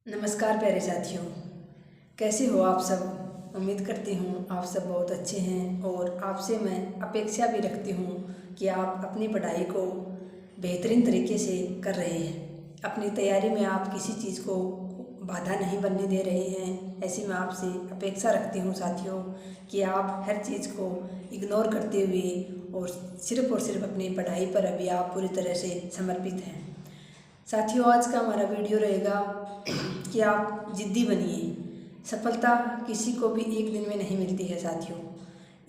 नमस्कार प्यारे साथियों, कैसे हो आप सब। उम्मीद करती हूँ आप सब बहुत अच्छे हैं और आपसे मैं अपेक्षा भी रखती हूँ कि आप अपनी पढ़ाई को बेहतरीन तरीके से कर रहे हैं। अपनी तैयारी में आप किसी चीज़ को बाधा नहीं बनने दे रहे हैं। ऐसी मैं आपसे अपेक्षा रखती हूँ साथियों कि आप हर चीज़ को इग्नोर करते हुए और सिर्फ अपनी पढ़ाई पर अभी आप पूरी तरह से समर्पित हैं। साथियों, आज का हमारा वीडियो रहेगा कि आप जिद्दी बनिए। सफलता किसी को भी एक दिन में नहीं मिलती है साथियों।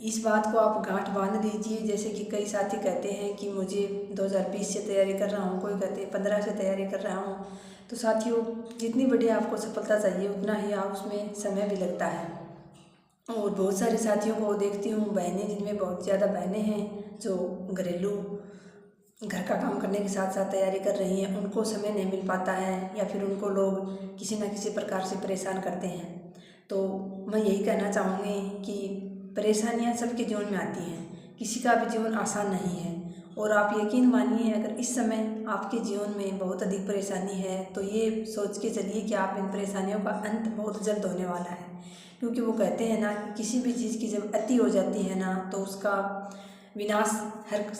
इस बात को आप गांठ बांध लीजिए। जैसे कि कई साथी कहते हैं कि मुझे 2020 से तैयारी कर रहा हूँ, कोई कहते हैं 15 से तैयारी कर रहा हूँ। तो साथियों, जितनी बड़ी आपको सफलता चाहिए उतना ही आप उसमें समय भी लगता है। और बहुत सारे साथियों को देखती हूँ, बहनें जिनमें बहुत ज़्यादा बहनें हैं जो घरेलू घर का काम करने के साथ साथ तैयारी कर रही हैं, उनको समय नहीं मिल पाता है या फिर उनको लोग किसी न किसी प्रकार से परेशान करते हैं। तो मैं यही कहना चाहूँगी कि परेशानियाँ सबके जीवन में आती हैं, किसी का भी जीवन आसान नहीं है। और आप यकीन मानिए, अगर इस समय आपके जीवन में बहुत अधिक परेशानी है तो ये सोच के चलिए कि आप इन परेशानियों का अंत बहुत जल्द होने वाला है। क्योंकि वो कहते हैं ना कि किसी भी चीज़ की जब अति हो जाती है ना तो उसका विनाश हर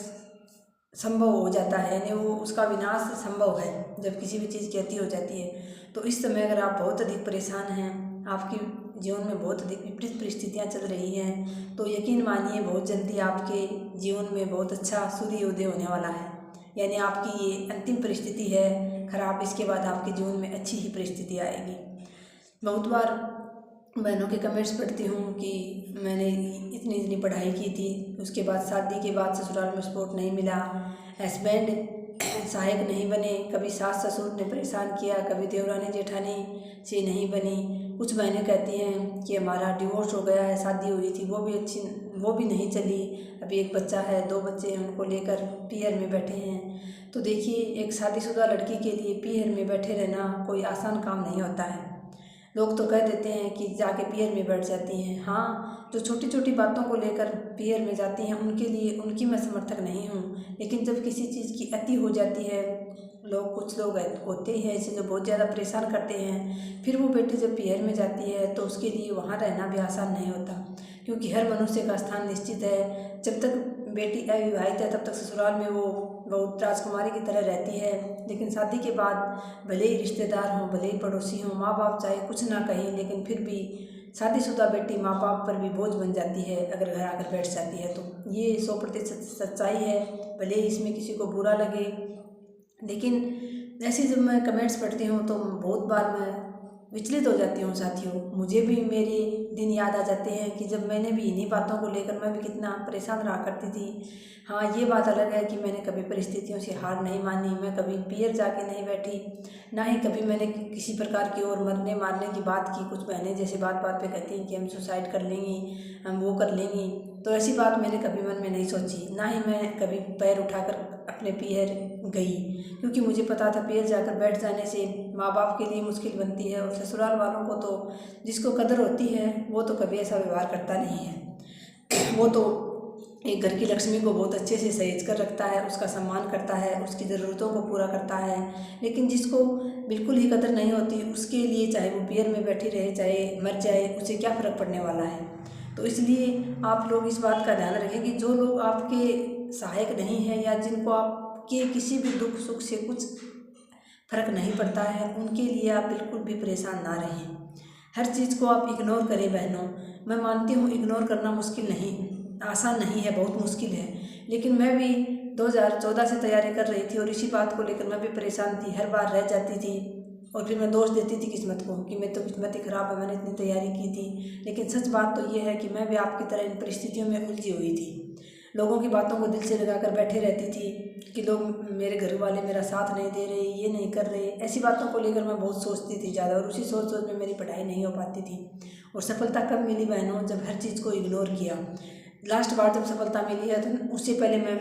संभव हो जाता है, यानी वो उसका विनाश संभव है जब किसी भी चीज़ की अति हो जाती है। तो इस समय अगर आप बहुत अधिक परेशान हैं, आपके जीवन में बहुत अधिक विपरीत परिस्थितियाँ चल रही हैं, तो यकीन मानिए बहुत जल्दी आपके जीवन में बहुत अच्छा सूर्योदय होने वाला है। यानी आपकी ये अंतिम परिस्थिति है खराब, इसके बाद आपके जीवन में अच्छी ही परिस्थिति आएगी। बहुत बार बहनों के कमेंट्स पढ़ती हूँ कि मैंने इतनी पढ़ाई की थी, उसके बाद शादी के बाद ससुराल में सपोर्ट नहीं मिला, हस्बैंड सहायक नहीं बने, कभी सास ससुर ने परेशान किया, कभी देवरानी जेठानी से नहीं बनी। कुछ बहनें कहती हैं कि हमारा डिवोर्स हो गया है, शादी हुई थी वो भी नहीं चली, अभी एक बच्चा है, 2 बच्चे हैं, उनको लेकर पीहर में बैठे हैं। तो देखिए, एक शादीशुदा लड़की के लिए पीहर में बैठे रहना कोई आसान काम नहीं होता है। लोग तो कह देते हैं कि जाके पीहर में बैठ जाती हैं। हाँ, जो छोटी छोटी बातों को लेकर पीहर में जाती हैं उनके लिए उनकी मैं समर्थक नहीं हूँ, लेकिन जब किसी चीज़ की अति हो जाती है, कुछ लोग होते हैं ऐसे जो बहुत ज़्यादा परेशान करते हैं, फिर वो बेटी जब पीहर में जाती है तो उसके लिए वहाँ रहना भी आसान नहीं होता। क्योंकि हर मनुष्य का स्थान निश्चित है। जब तक बेटी अविवाहित है तब तक ससुराल में वो बहुत राजकुमारी की तरह रहती है, लेकिन शादी के बाद भले ही रिश्तेदार हों, भले ही पड़ोसी हों, माँ बाप चाहे कुछ ना कहें, लेकिन फिर भी शादीशुदा बेटी माँ बाप पर भी बोझ बन जाती है अगर घर आकर बैठ जाती है। तो ये 100% सच्चाई है, भले ही इसमें किसी को बुरा लगे। लेकिन ऐसे जब मैं कमेंट्स पढ़ती हूँ तो बहुत बार मैं विचलित हो जाती हूँ साथियों। मुझे भी मेरे दिन याद आ जाते हैं कि जब मैंने भी इन्हीं बातों को लेकर मैं भी कितना परेशान रहा करती थी। हाँ, ये बात अलग है कि मैंने कभी परिस्थितियों से हार नहीं मानी, मैं कभी पीहर जाके नहीं बैठी, ना ही कभी मैंने किसी प्रकार की और मरने मारने की बात की। कुछ बहनें जैसे बात बात पे कहती हैं कि हम सुसाइड कर लेंगी, हम वो कर लेंगी, तो ऐसी बात मैंने कभी मन में नहीं सोची, ना ही मैं कभी पैर उठाकर अपने पीहर गई। क्योंकि मुझे पता था पीहर जाकर बैठ जाने से माँ बाप के लिए मुश्किल बनती है, और ससुराल वालों को तो जिसको कदर होती है वो तो कभी ऐसा व्यवहार करता नहीं है। वो तो एक घर की लक्ष्मी को बहुत अच्छे से सहेज कर रखता है, उसका सम्मान करता है, उसकी ज़रूरतों को पूरा करता है। लेकिन जिसको बिल्कुल ही कदर नहीं होती उसके लिए चाहे वो पीहर में बैठी रहे, चाहे मर जाए, उसे क्या फ़र्क पड़ने वाला है। तो इसलिए आप लोग इस बात का ध्यान रखें कि जो लोग आपके सहायक नहीं हैं या जिनको आपके किसी भी दुख सुख से कुछ फ़र्क नहीं पड़ता है, उनके लिए आप बिल्कुल भी परेशान ना रहें। हर चीज़ को आप इग्नोर करें बहनों। मैं मानती हूँ इग्नोर करना मुश्किल नहीं, आसान नहीं है, बहुत मुश्किल है। लेकिन मैं भी 2014 से तैयारी कर रही थी और इसी बात को लेकर मैं भी परेशान थी, हर बार रह जाती थी और फिर मैं दोष देती थी किस्मत को कि मैं तो किस्मत ही ख़राब है, मैंने इतनी तैयारी की थी। लेकिन सच बात तो ये है कि मैं भी आपकी तरह इन परिस्थितियों में उलझी हुई थी। लोगों की बातों को दिल से लगाकर बैठे रहती थी कि लोग मेरे घर वाले मेरा साथ नहीं दे रहे, ये नहीं कर रहे, ऐसी बातों को लेकर मैं बहुत सोचती थी ज़्यादा, और उसी सोच सोच में मेरी पढ़ाई नहीं हो पाती थी। और सफलता कब मिली बहनों? जब हर चीज़ को इग्नोर किया। लास्ट बार जब सफलता मिली है तो उससे पहले मैं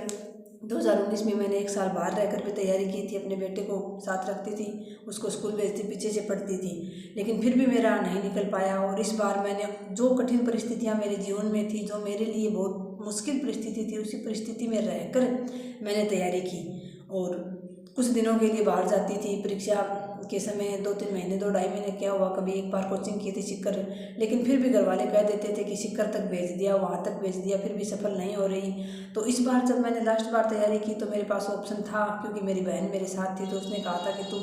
2019 में मैंने 1 साल बाहर रहकर भी तैयारी की थी, अपने बेटे को साथ रखती थी, उसको स्कूल भेजती, पीछे से पढ़ती थी, लेकिन फिर भी मेरा नहीं निकल पाया। और इस बार मैंने जो कठिन परिस्थितियां मेरे जीवन में थी, जो मेरे लिए बहुत मुश्किल परिस्थिति थी, उसी परिस्थिति में रहकर मैंने तैयारी की और कुछ दिनों के लिए बाहर जाती थी परीक्षा के समय, 2-3 महीने 2-2.5 महीने क्या हुआ, कभी एक बार कोचिंग की थी सीकर, लेकिन फिर भी घर वाले कह देते थे कि सीकर तक भेज दिया, वहाँ तक भेज दिया, फिर भी सफल नहीं हो रही। तो इस बार जब मैंने लास्ट बार तैयारी की तो मेरे पास ऑप्शन था, क्योंकि मेरी बहन मेरे साथ थी, तो उसने कहा था कि तू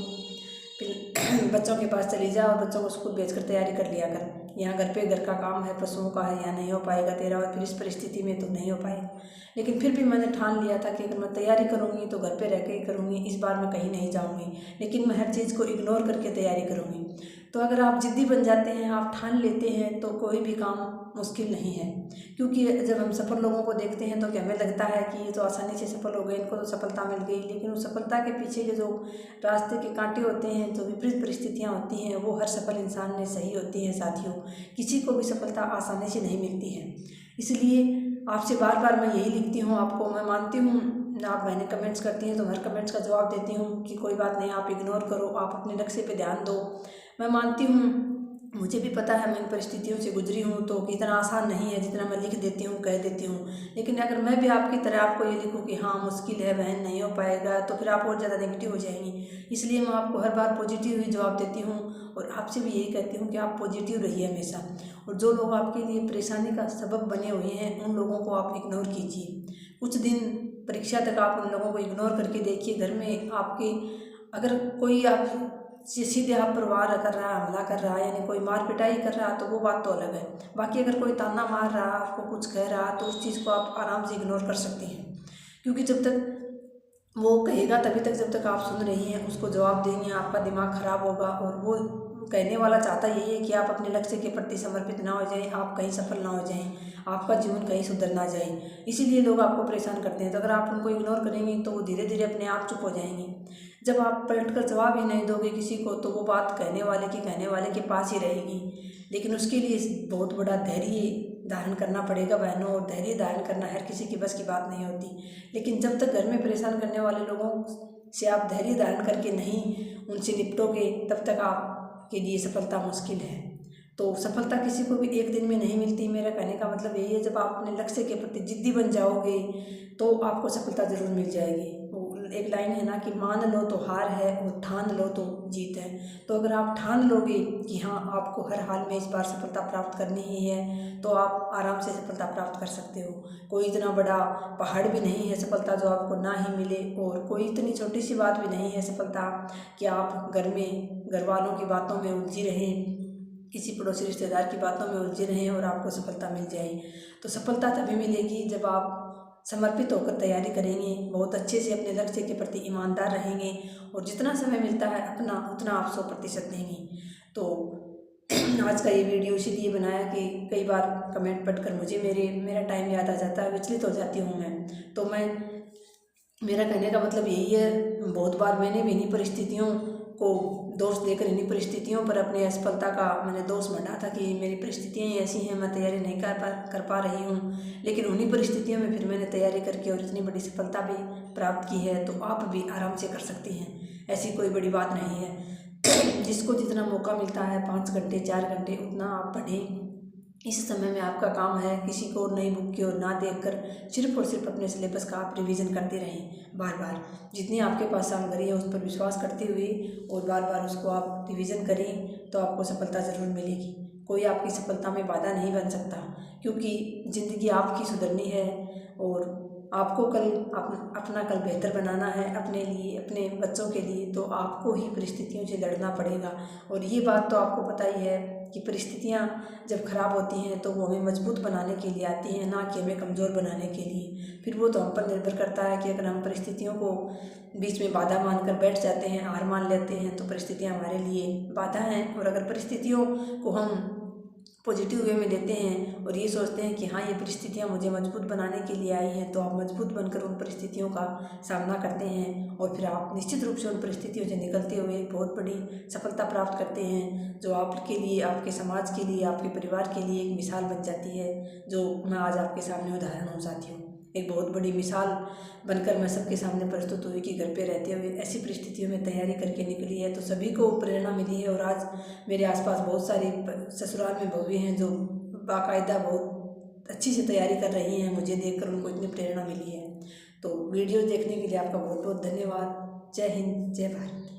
बच्चों के पास चली जा और बच्चों को स्कूल भेजकर तैयारी कर लिया कर, यहाँ घर पे घर का काम है, पशुओं का है, यहाँ नहीं हो पाएगा तेरा, और फिर इस परिस्थिति में तो नहीं हो पाएगा। लेकिन फिर भी मैंने ठान लिया था कि अगर मैं तैयारी करूँगी तो घर पे रह के ही करूँगी, इस बार मैं कहीं नहीं जाऊँगी, लेकिन मैं हर चीज़ को इग्नोर करके तैयारी करूँगी। तो अगर आप जिद्दी बन जाते हैं, आप ठान लेते हैं, तो कोई भी काम मुश्किल नहीं है। क्योंकि जब हम सफल लोगों को देखते हैं तो हमें लगता है कि ये तो आसानी से सफल हो गए, इनको तो सफलता मिल गई, लेकिन उस सफलता के पीछे के जो रास्ते के कांटे होते हैं, जो विपरीत परिस्थितियाँ होती हैं, वो हर सफल इंसान में सही होती हैं साथियों। किसी को भी सफलता आसानी से नहीं मिलती है। इसलिए आपसे बार बार मैं यही लिखती हूँ आपको। मैं मानती हूँ आप मैंने कमेंट्स करती हैं तो हर कमेंट्स का जवाब देती हूँ कि कोई बात नहीं, आप इग्नोर करो, आप अपने लक्ष्य पे ध्यान दो। मैं मानती हूँ, मुझे भी पता है मैं इन परिस्थितियों से गुजरी हूँ, तो इतना आसान नहीं है जितना मैं लिख देती हूँ, कह देती हूँ। लेकिन अगर मैं भी आपकी तरह आपको ये लिखूँ कि हाँ मुश्किल है बहन, नहीं हो पाएगा, तो फिर आप और ज़्यादा नेगेटिव हो जाएंगी। इसलिए मैं आपको हर बार पॉजिटिव ही जवाब देती हूँ, और आपसे भी यही कहती हूँ कि आप पॉजिटिव रहिए हमेशा। और जो लोग आपके लिए परेशानी का सबब बने हुए हैं, उन लोगों को आप इग्नोर कीजिए। कुछ दिन परीक्षा तक आप उन लोगों को इग्नोर करके देखिए। घर में आपके अगर कोई आप सीधे आप पर वार कर रहा है, हमला कर रहा है, यानी कोई मार पिटाई कर रहा है, तो वो बात तो अलग है। बाकी अगर कोई ताना मार रहा है, आपको कुछ कह रहा है, तो उस चीज़ को आप आराम से इग्नोर कर सकते हैं। क्योंकि जब तक वो कहेगा तभी तक, जब तक आप सुन रही हैं, उसको जवाब देंगे, आपका दिमाग खराब होगा। और वो कहने वाला चाहता यही है कि आप अपने लक्ष्य के प्रति समर्पित ना हो जाएं, आप कहीं सफल ना हो जाएं, आपका जीवन कहीं सुधर ना जाए। इसीलिए लोग आपको परेशान करते हैं। तो अगर आप उनको इग्नोर करेंगे तो वो धीरे धीरे अपने आप चुप हो जाएंगे। जब आप पलटकर जवाब ही नहीं दोगे किसी को, तो वो बात कहने वाले के पास ही रहेगी। लेकिन उसके लिए बहुत बड़ा धैर्य धारण करना पड़ेगा बहनों, और धैर्य धारण करना हर किसी की बस की बात नहीं होती। लेकिन जब तक घर में परेशान करने वाले लोगों से आप धैर्य धारण करके नहीं उनसे निपटोगे, तब तक आपके लिए सफलता मुश्किल है। तो सफलता किसी को भी एक दिन में नहीं मिलती। मेरा कहने का मतलब यही है, जब आप अपने लक्ष्य के प्रति जिद्दी बन जाओगे तो आपको सफलता जरूर मिल जाएगी। एक लाइन है ना कि मान लो तो हार है और ठान लो तो जीत है। तो अगर आप ठान लोगे कि हाँ आपको हर हाल में इस बार सफलता प्राप्त करनी ही है, तो आप आराम से सफलता प्राप्त कर सकते हो। कोई इतना बड़ा पहाड़ भी नहीं है सफलता जो आपको ना ही मिले, और कोई इतनी छोटी सी बात भी नहीं है सफलता कि आप घर वालों की बातों में उलझी रहें, किसी पड़ोसी रिश्तेदार की बातों में उलझे रहें और आपको सफलता मिल जाए। तो सफलता तभी मिलेगी जब आप समर्पित होकर तैयारी करेंगे, बहुत अच्छे से अपने लक्ष्य के प्रति ईमानदार रहेंगे, और जितना समय मिलता है अपना उतना आप 100% देंगे। तो आज का ये वीडियो इसीलिए बनाया कि कई बार कमेंट पढ़कर मुझे मेरा टाइम याद आ जाता है, विचलित हो जाती हूँ मैं। तो मेरा कहने का मतलब यही है, बहुत बार मैंने भी इन्हीं परिस्थितियों को दोष देकर, इन्हीं परिस्थितियों पर अपनी असफलता का मैंने दोष मंडा था कि मेरी परिस्थितियाँ ही ऐसी हैं, मैं तैयारी नहीं कर पा रही हूँ। लेकिन उन्हीं परिस्थितियों में फिर मैंने तैयारी करके और इतनी बड़ी सफलता भी प्राप्त की है। तो आप भी आराम से कर सकती हैं, ऐसी कोई बड़ी बात नहीं है। जिसको जितना मौका मिलता है 5 घंटे 4 घंटे उतना आप पढ़ें। इस समय में आपका काम है किसी को नई बुक की ओर ना देखकर सिर्फ और सिर्फ अपने सिलेबस का आप रिवीजन करते रहें। बार बार जितनी आपके पास सामग्री है उस पर विश्वास करते हुए और बार बार उसको आप रिवीजन करें, तो आपको सफलता ज़रूर मिलेगी। कोई आपकी सफलता में बाधा नहीं बन सकता, क्योंकि ज़िंदगी आपकी सुधरनी है और आपको कल अपना कल बेहतर बनाना है, अपने लिए, अपने बच्चों के लिए। तो आपको ही परिस्थितियों से लड़ना पड़ेगा। और ये बात तो आपको पता ही है कि परिस्थितियाँ जब खराब होती हैं तो वो हमें मजबूत बनाने के लिए आती हैं, ना कि हमें कमज़ोर बनाने के लिए। फिर वो तो हम पर निर्भर करता है कि अगर हम परिस्थितियों को बीच में बाधा मानकर बैठ जाते हैं, हार मान लेते हैं, तो परिस्थितियाँ हमारे लिए बाधा हैं। और अगर परिस्थितियों को हम पॉजिटिव वे में लेते हैं और ये सोचते हैं कि हाँ ये परिस्थितियाँ मुझे मजबूत बनाने के लिए आई हैं, तो आप मजबूत बनकर उन परिस्थितियों का सामना करते हैं और फिर आप निश्चित रूप से उन परिस्थितियों से निकलते हुए बहुत बड़ी सफलता प्राप्त करते हैं, जो आपके लिए, आपके समाज के लिए, आपके परिवार के लिए एक मिसाल बन जाती है। जो मैं आज आपके सामने उदाहरण हूँ साथियों, एक बहुत बड़ी मिसाल बनकर मैं सबके सामने प्रस्तुत हुई कि घर पे रहते हुए ऐसी परिस्थितियों में तैयारी करके निकली है। तो सभी को प्रेरणा मिली है और आज मेरे आसपास बहुत सारी ससुराल में बहुएं हैं जो बाकायदा बहुत अच्छी से तैयारी कर रही हैं। मुझे देखकर उनको इतनी प्रेरणा मिली है। तो वीडियो देखने के लिए आपका बहुत बहुत धन्यवाद। जय हिंद, जय भारत।